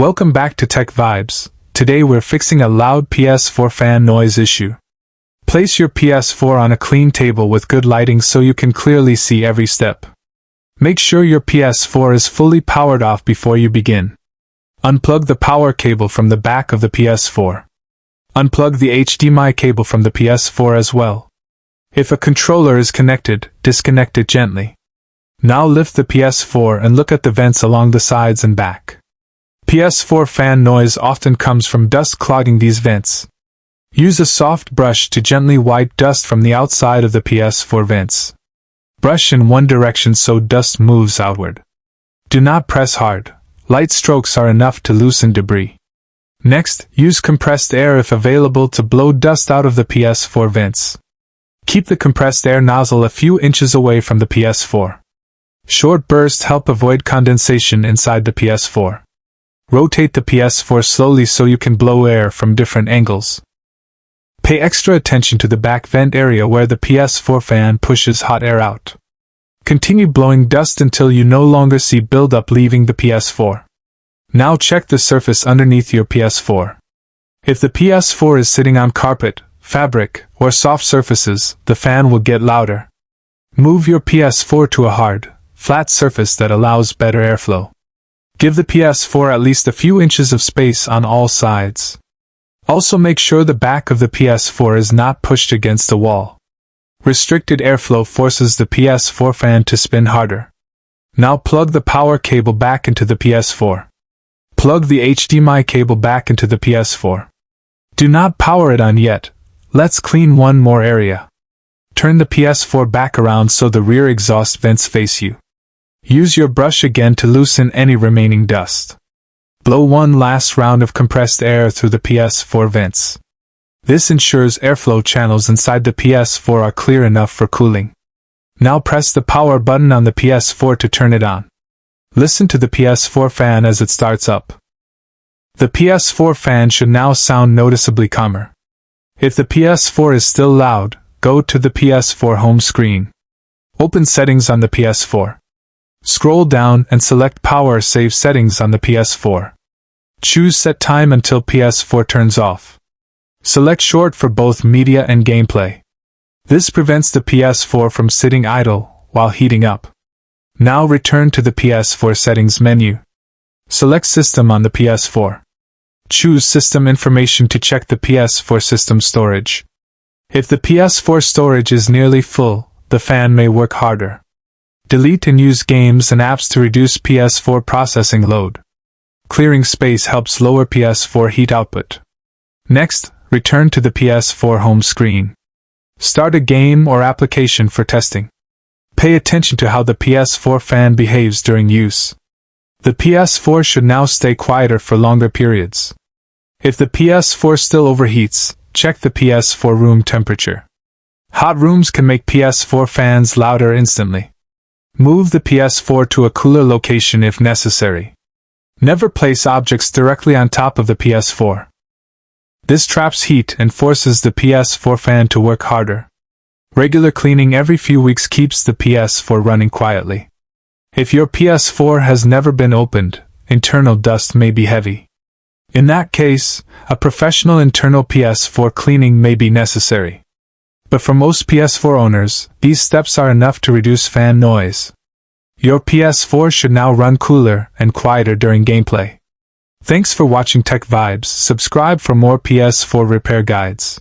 Welcome back to Tech Vibes. Today we're fixing a loud PS4 fan noise issue. Place your PS4 on a clean table with good lighting so you can clearly see every step. Make sure your PS4 is fully powered off before you begin. Unplug the power cable from the back of the PS4. Unplug the HDMI cable from the PS4 as well. If a controller is connected, disconnect it gently. Now lift the PS4 and look at the vents along the sides and back. PS4 fan noise often comes from dust clogging these vents. Use a soft brush to gently wipe dust from the outside of the PS4 vents. Brush in one direction so dust moves outward. Do not press hard. Light strokes are enough to loosen debris. Next, use compressed air if available to blow dust out of the PS4 vents. Keep the compressed air nozzle a few inches away from the PS4. Short bursts help avoid condensation inside the PS4. Rotate the PS4 slowly so you can blow air from different angles. Pay extra attention to the back vent area where the PS4 fan pushes hot air out. Continue blowing dust until you no longer see buildup leaving the PS4. Now check the surface underneath your PS4. If the PS4 is sitting on carpet, fabric, or soft surfaces, the fan will get louder. Move your PS4 to a hard, flat surface that allows better airflow. Give the PS4 at least a few inches of space on all sides. Also make sure the back of the PS4 is not pushed against the wall. Restricted airflow forces the PS4 fan to spin harder. Now plug the power cable back into the PS4. Plug the HDMI cable back into the PS4. Do not power it on yet. Let's clean one more area. Turn the PS4 back around so the rear exhaust vents face you. Use your brush again to loosen any remaining dust. Blow one last round of compressed air through the PS4 vents. This ensures airflow channels inside the PS4 are clear enough for cooling. Now press the power button on the PS4 to turn it on. Listen to the PS4 fan as it starts up. The PS4 fan should now sound noticeably calmer. If the PS4 is still loud, go to the PS4 home screen. Open Settings on the PS4. Scroll down and select Power Save Settings on the PS4. Choose Set Time until PS4 turns off. Select Short for both media and gameplay. This prevents the PS4 from sitting idle while heating up. Now return to the PS4 settings menu. Select System on the PS4. Choose System Information to check the PS4 system storage. If the PS4 storage is nearly full, the fan may work harder. Delete and use games and apps to reduce PS4 processing load. Clearing space helps lower PS4 heat output. Next, return to the PS4 home screen. Start a game or application for testing. Pay attention to how the PS4 fan behaves during use. The PS4 should now stay quieter for longer periods. If the PS4 still overheats, check the PS4 room temperature. Hot rooms can make PS4 fans louder instantly. Move the PS4 to a cooler location if necessary. Never place objects directly on top of the PS4. This traps heat and forces the PS4 fan to work harder. Regular cleaning every few weeks keeps the PS4 running quietly. If your PS4 has never been opened, internal dust may be heavy. In that case, a professional internal PS4 cleaning may be necessary. But for most PS4 owners, these steps are enough to reduce fan noise. Your PS4 should now run cooler and quieter during gameplay. Thanks for watching Tech Vibes. Subscribe for more PS4 repair guides.